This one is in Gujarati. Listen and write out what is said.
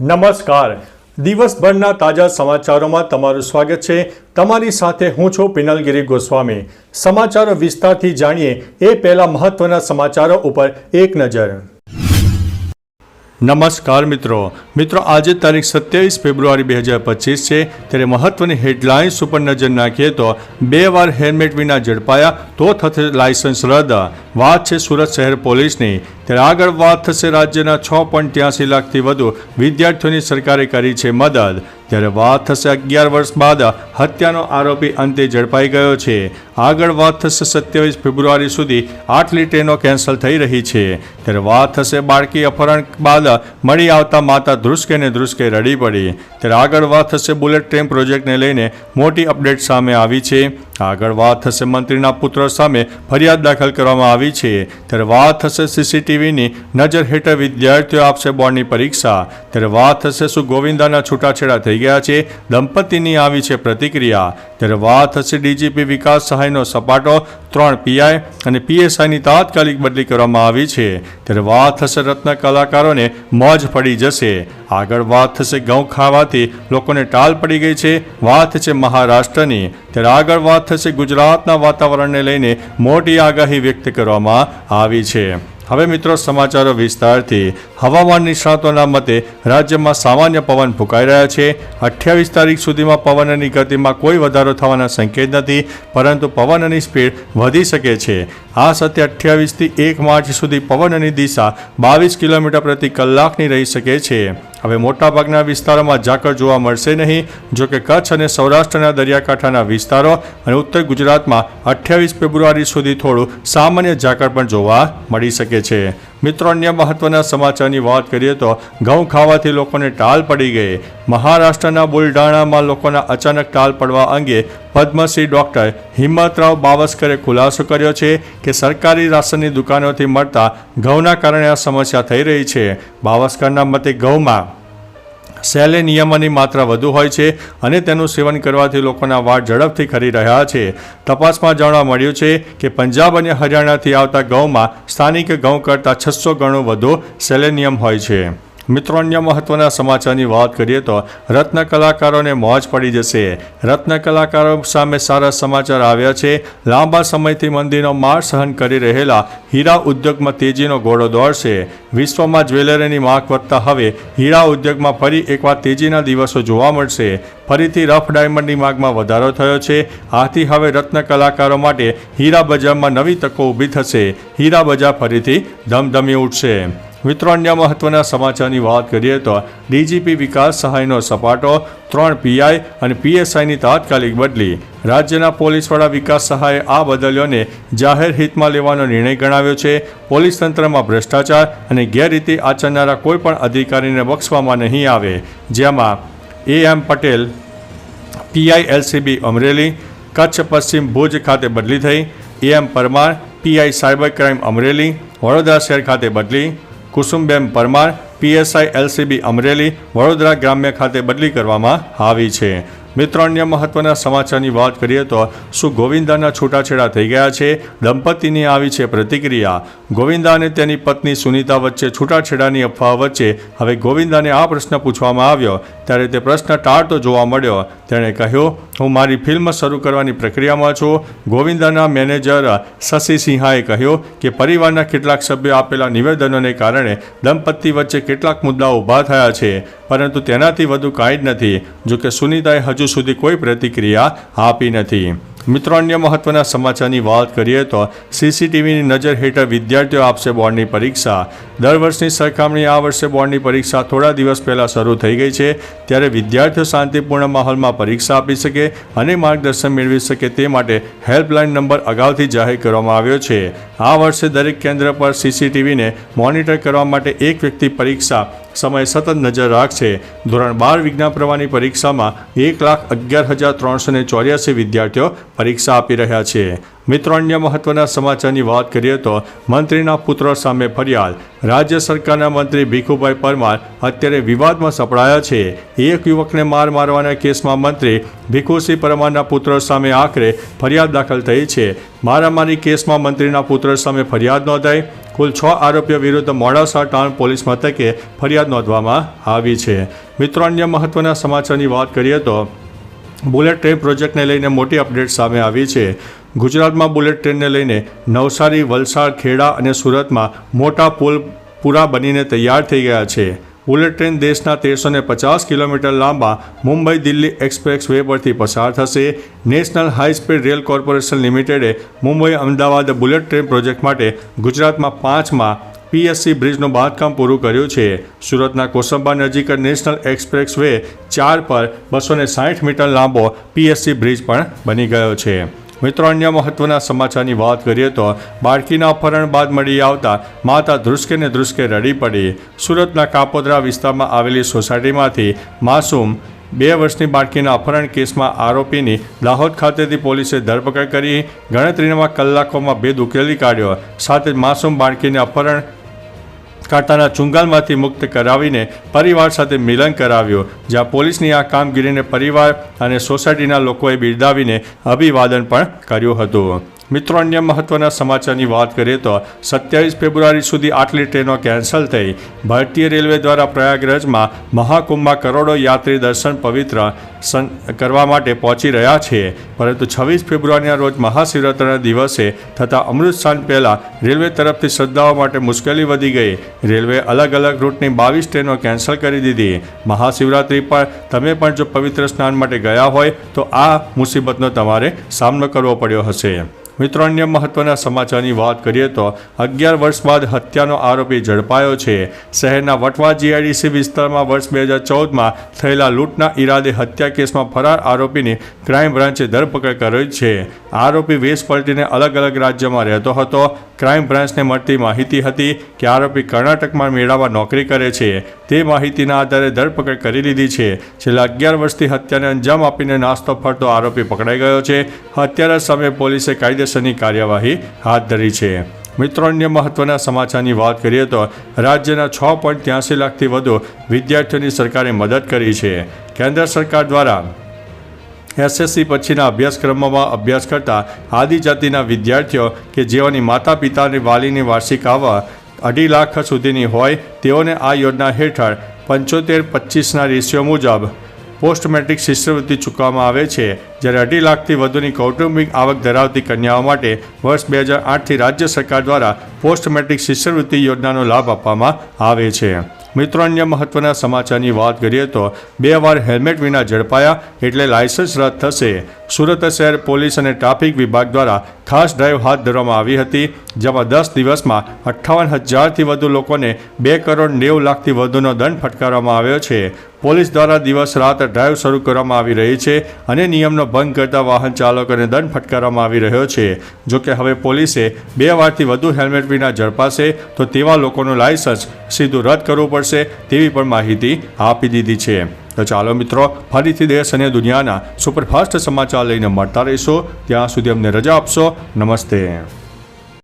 નમસ્કાર. દિવસભરના તાજા સમાચારોમાં તમારું સ્વાગત છે. તમારી સાથે હું છું પિનલગીરી ગોસ્વામી. સમાચારો વિસ્તારથી જાણીએ એ પહેલા મહત્વના સમાચારો ઉપર એક નજર. નમસ્કાર મિત્રો. આજે તારીખ 27 ફેબ્રુઆરી 2025 છે. ત્યારે મહત્વની હેડલાઇન્સ ઉપર નજર નાખીએ તો 2 વાર હેલ્મેટ વિના ઝડપાયા તો થશે લાયસન્સ રદ. વાત છે સુરત શહેર પોલીસની. ત્યારે આગળ વાત થશે રાજ્યના 6.83 લાખથી વધુ વિદ્યાર્થીઓની સરકારે કરી છે મદદ. ત્યારે વાત થશે 11 વર્ષ બાદ હત્યાનો આરોપી અંતે ઝડપાઈ ગયો છે. આગળ વાત થશે 27 ફેબ્રુઆરી સુધી 8 ટ્રેનો કેન્સલ થઈ રહી છે. ત્યારે વાત થશે બાળકી અપહરણ બાદ મળી આવતા માતા ધ્રુસકે ને ધ્રુસકે રડી પડી. ત્યારે આગળ વાત થશે બુલેટ ટ્રેન પ્રોજેક્ટને લઈને મોટી અપડેટ સામે આવી છે. આગળ વાત થશે મંત્રીના પુત્ર સામે ફરિયાદ દાખલ કરવામાં આવી છે. ત્યારે વાત થશે સીસીટીવીની નજર હેઠળ વિદ્યાર્થીઓ આપશે બોર્ડની પરીક્ષા. ત્યારે વાત થશે શું ગોવિંદાના છૂટાછેડા થઈ ગયા છે, દંપતીની આવી છે પ્રતિક્રિયા. ત્યારે વાત થશે ડીજીપી વિકાસ સહાયનો સપાટો, 3 પીઆઈ અને પીએસઆઈની તાત્કાલિક બદલી કરવામાં આવી છે. ત્યારે વાત થશે રત્ન કલાકારોને મોજ પડી જશે. આગળ વાત થશે ઘઉં ખાવાથી લોકોને ટાલ પડી ગઈ છે. વાત છે મહારાષ્ટ્રની. ત્યારે આગળ વાત થશે ગુજરાતના વાતાવરણને લઈને મોટી આગાહી વ્યક્ત કરવામાં આવી છે. હવે મિત્રો સમાચારો વિસ્તારથી. હવામાન નિષ્ણાતોના મતે રાજ્યમાં સામાન્ય પવન ફૂંકાઈ રહ્યા છે. 28 તારીખ સુધીમાં પવનની ગતિમાં કોઈ વધારો થવાના સંકેત નથી, પરંતુ પવનની સ્પીડ વધી શકે છે. આ સાથે 28 થી 1 માર્ચ સુધી પવનની દિશા 22 કિલોમીટર પ્રતિ કલાકની રહી શકે છે. હવે મોટાભાગના વિસ્તારોમાં ઝાકળ જોવા મળશે નહીં. જોકે કચ્છ અને સૌરાષ્ટ્રના દરિયાકાંઠાના વિસ્તારો અને ઉત્તર ગુજરાતમાં 28 ફેબ્રુઆરી સુધી થોડું સામાન્ય ઝાકળ પણ જોવા મળી શકે છે. મિત્રો અન્ય મહત્વના સમાચારની વાત કરીએ તો ઘઉં ખાવાથી લોકોને ટાલ પડી ગઈ. મહારાષ્ટ્રના બુલડાણામાં લોકોના અચાનક ટાલ પડવા અંગે પદ્મશ્રી ડોક્ટર હિંમતરાવ બાવસ્કરે ખુલાસો કર્યો છે કે સરકારી રાશનની દુકાનોથી મળતા ઘઉંના કારણે આ સમસ્યા થઈ રહી છે. બાવસ્કરના મતે ઘઉંમાં સેલેનિયમની માત્રા વધુ હોય છે અને તેનું સેવન કરવાથી લોકોના વાળ ઝડપથી ખરી રહ્યા છે. તપાસમાં જાણવા મળ્યું છે કે પંજાબ અને હરિયાણાથી આવતા ઘઉંમાં સ્થાનિક ઘઉં કરતાં 600 ગણું વધુ સેલેનિયમ હોય છે. મિત્રો અન્ય મહત્વના સમાચારની વાત કરીએ તો રત્ન કલાકારોને મોજ પડી જશે. રત્ન કલાકારો સામે સારા સમાચાર આવ્યા છે. લાંબા સમયથી મંદીનો માર સહન કરી રહેલા હીરા ઉદ્યોગમાં તેજીનો ઘોડો દોડશે. વિશ્વમાં જ્વેલરીની માંગ વધતા હવે હીરા ઉદ્યોગમાં ફરી એકવાર તેજીના દિવસો જોવા મળશે. ફરીથી રફ ડાયમંડની માંગમાં વધારો થયો છે. આથી હવે રત્ન કલાકારો માટે હીરા બજારમાં નવી તકો ઊભી થશે. હીરા બજાર ફરીથી ધમધમી ઉઠશે. મિત્રો અન્ય મહત્વના સમાચારની વાત કરીએ તો ડીજીપી વિકાસ સહાયનો સપાટો, 3 પીઆઈ અને પીએસઆઈની તાત્કાલિક બદલી. રાજ્યના પોલીસ વડા વિકાસ સહાયે આ બદલીઓને જાહેર હિતમાં લેવાનો નિર્ણય ગણાવ્યો છે. પોલીસ તંત્રમાં ભ્રષ્ટાચાર અને ગેરરીતિ આચરનારા કોઈપણ અધિકારીને બક્ષવામાં નહીં આવે. જેમાં AM Patel PI LCB Amreli, Kutch પશ્ચિમ ભુજ ખાતે બદલી થઈ. AM Parmar PI cyber crime Amreli, Vadodara શહેર ખાતે બદલી. કુસુમબેન પરમાર પીએસઆઈ LCB અમરેલી, વડોદરા ગ્રામ્ય ખાતે બદલી કરવામાં આવી છે. મિત્રો અન્ય મહત્વના સમાચારની વાત કરીએ તો શું ગોવિંદાના છૂટાછેડા થઈ ગયા છે, દંપતીની આવી છે પ્રતિક્રિયા. ગોવિંદા અને તેની પત્ની સુનીતા વચ્ચે છૂટાછેડાની અફવા વચ્ચે હવે ગોવિંદાને આ પ્રશ્ન પૂછવામાં આવ્યો ત્યારે તે પ્રશ્ન ટાળતો જોવા મળ્યો. તેણે કહ્યું, હું મારી ફિલ્મ શરૂ કરવાની પ્રક્રિયામાં છું. ગોવિંદાના મેનેજર શશી સિંહાએ કહ્યું કે પરિવારના કેટલાક સભ્યો આપેલા નિવેદનોને કારણે દંપતી વચ્ચે કેટલાક મુદ્દાઓ ઊભા થયા છે, પરંતુ તેનાથી વધુ કાંઈ જ નથી. જોકે સુનીતાએ હજુ સુધી કોઈ પ્રતિક્રિયા આપી નથી. મિત્રો અન્ય મહત્વના સમાચારની વાત કરીએ તો સીસીટીવીની નજર હેઠળ વિદ્યાર્થીઓ આપશે બોર્ડની પરીક્ષા. દર વર્ષની સરખામણી આ વર્ષે બોર્ડની પરીક્ષા થોડા દિવસ પહેલાં શરૂ થઈ ગઈ છે. ત્યારે વિદ્યાર્થીઓ શાંતિપૂર્ણ માહોલમાં પરીક્ષા આપી શકે અને માર્ગદર્શન મેળવી શકે તે માટે હેલ્પલાઇન નંબર અગાઉથી જાહેર કરવામાં આવ્યો છે. આ વર્ષે દરેક કેન્દ્ર પર સીસીટીવીને મોનિટર કરવા માટે એક વ્યક્તિ પરીક્ષા સમય સતત નજર રાખશે. ધોરણ 12 વિજ્ઞાન પ્રવાહની પરીક્ષામાં 1,11,384 વિદ્યાર્થીઓ પરીક્ષા આપી રહ્યા છે. મિત્રો અન્ય મહત્વના સમાચારની વાત કરીએ તો મંત્રીના પુત્ર સામે ફરિયાદ. રાજ્ય સરકારના મંત્રી ભીખુભાઈ પરમાર અત્યારે વિવાદમાં સપડાયા છે. એક યુવકને મારવાના કેસમાં મંત્રી ભીખુસિંહ પરમારના પુત્ર સામે આખરે ફરિયાદ દાખલ થઈ છે. મારામારી કેસમાં મંત્રીના પુત્ર સામે ફરિયાદ નોંધાઈ. કુલ 6 આરોપીઓ વિરુદ્ધ મોડાસા ટાઉન પોલીસ મથકે ફરિયાદ નોંધવામાં આવી છે. મિત્રો, અન્ય મહત્વના સમાચારની વાત કરીએ તો બુલેટ ટ્રેન પ્રોજેક્ટને લઈને મોટી અપડેટ સામે આવી છે. ગુજરાતમાં બુલેટ ટ્રેનને લઈને નવસારી, વલસાડ, ખેડા અને સુરતમાં મોટા પુલ પૂરા બનીને તૈયાર થઈ ગયા છે. બુલેટ ટ્રેન દેશના 1350 કિલોમીટર લાંબા મુંબઈ દિલ્હી એક્સપ્રેસ વે પરથી પસાર થશે. National high speed rail corporation લિમિટેડે Mumbai Ahmedabad bullet train project માટે ગુજરાતમાં 5મા PSC બ્રિજનું બાંધકામ પૂરું કર્યું છે. સુરતના કોસંબા નજીક નેશનલ એક્સપ્રેસ વે 4 પર 260 મીટર લાંબો PSC બ્રિજ પણ બની ગયો છે. મિત્રો, અન્ય મહત્વના સમાચારની વાત કરીએ તો બાળકીના અપહરણ બાદ મળી આવતા માતા ધ્રુસકે ને ધ્રુસકે રડી પડી. સુરતના કાપોદ્રા વિસ્તારમાં આવેલી સોસાયટીમાંથી માસૂમ 2 વર્ષની બાળકીના અપહરણ કેસમાં આરોપીની દાહોદ ખાતેથી પોલીસે ધરપકડ કરી ગણતરીના કલાકોમાં ભેદ ઉકેલી કાઢ્યો. સાથે જ માસૂમ બાળકીને અપહરણ કાંટાના ચુંગાલમાંથી મુક્ત કરાવીને પરિવાર સાથે મિલન કરાવ્યું. જ્યાં પોલીસની આ કામગીરીને પરિવાર અને સોસાયટીના લોકોએ બિરદાવીને અભિવાદન પણ કર્યું હતું. મિત્રો, અન્ય મહત્વના સમાચારની વાત કરીએ તો 27 ફેબ્રુઆરી સુધી આટલી ટ્રેનો કેન્સલ થઈ. ભારતીય રેલવે દ્વારા પ્રયાગરાજમાં મહાકુંભમાં કરોડો યાત્રી દર્શન પવિત્ર કરવા માટે પહોંચી રહ્યા છે. પરંતુ 26 ફેબ્રુઆરીના રોજ મહાશિવરાત્રિના દિવસે થતા અમૃત સ્નાન પહેલાં રેલવે તરફથી શ્રદ્ધાળુઓ માટે મુશ્કેલી વધી ગઈ. રેલવે અલગ અલગ રૂટની 22 ટ્રેનો કેન્સલ કરી દીધી. મહાશિવરાત્રિ પર તમે પણ જો પવિત્ર સ્નાન માટે ગયા હોય તો આ મુસીબતનો તમારે સામનો કરવો પડ્યો હશે. મિત્રો, અન્ય મહત્વના સમાચારની વાત કરીએ તો 11 વર્ષ બાદ હત્યાનો આરોપી ઝડપાયો છે. શહેરના વટવા GIDC વિસ્તારમાં વર્ષ 2014માં થયેલા લૂંટના ઈરાદે હત્યા કેસમાં ફરાર આરોપીની ક્રાઇમ બ્રાન્ચે ધરપકડ કરી છે. આરોપી વેશ પલટીને અલગ અલગ રાજ્યમાં રહેતો હતો. ક્રાઇમ બ્રાન્ચને મળતી માહિતી હતી કે આરોપી કર્ણાટકમાં મેળામાં નોકરી કરે છે. તે માહિતીના આધારે ધરપકડ કરી લીધી છે. છેલ્લા 11 વર્ષથી હત્યાને અંજામ આપીને નાસ્તો ફરતો આરોપી પકડાઈ ગયો છે. હત્યારા સામે પોલીસે કાયદેસરની કાર્યવાહી હાથ ધરી છે. મિત્રો, અન્ય મહત્વના સમાચારની વાત કરીએ તો રાજ્યના 6.83 લાખથી વધુ વિદ્યાર્થીઓની સરકારે મદદ કરી છે. કેન્દ્ર સરકાર દ્વારા SSC પછીના અભ્યાસક્રમોમાં અભ્યાસ કરતા આદિજાતિના વિદ્યાર્થીઓ કે જેઓની માતા પિતાની વાલીની વાર્ષિક આવક 2.5 લાખ સુધીની હોય તેઓને આ યોજના હેઠળ 75-25ના રેશિયો મુજબ પોસ્ટ મેટ્રિક શિષ્યવૃત્તિ ચૂકવવામાં આવે છે. જ્યારે 2.5 લાખથી વધુની કૌટુંબિક આવક ધરાવતી કન્યાઓ માટે વર્ષ 2008થી રાજ્ય સરકાર દ્વારા પોસ્ટ મેટ્રિક શિષ્યવૃત્તિ યોજનાનો લાભ આપવામાં આવે છે. મિત્રો, અન્ય મહત્વના સમાચારની વાત કરીએ તો 2 વાર હેલ્મેટ વિના ઝડપાયા એટલે લાયસન્સ રદ થશે. સુરત શહેર પોલીસ અને ટ્રાફિક વિભાગ દ્વારા ખાસ ડ્રાઈવ હાથ ધરવામાં આવી હતી. જેમાં 10 દિવસમાં 58,000થી વધુ લોકોને 2 કરોડ 90 લાખથી વધુનો દંડ ફટકારવામાં આવ્યો છે. પોલીસ દ્વારા દિવસ રાત ડ્રાઈવ શરૂ કરવામાં આવી રહી છે અને નિયમનો ભંગ કરતા વાહન ચાલકોને દંડ ફટકારવામાં આવી રહ્યો છે. જોકે હવે પોલીસે 2 વારથી વધુ હેલ્મેટ વિના ઝડપાશે તો તેવા લોકોનું લાયસન્સ સીધું રદ કરવું પડશે તેવી પણ માહિતી આપી દીધી છે. તો ચાલો મિત્રો, ફરીથી દેશ અને દુનિયાના સુપરફાસ્ટ સમાચાર લઈને મળતા રહીશો. ત્યાં સુધી અમને રજા આપશો. નમસ્તે.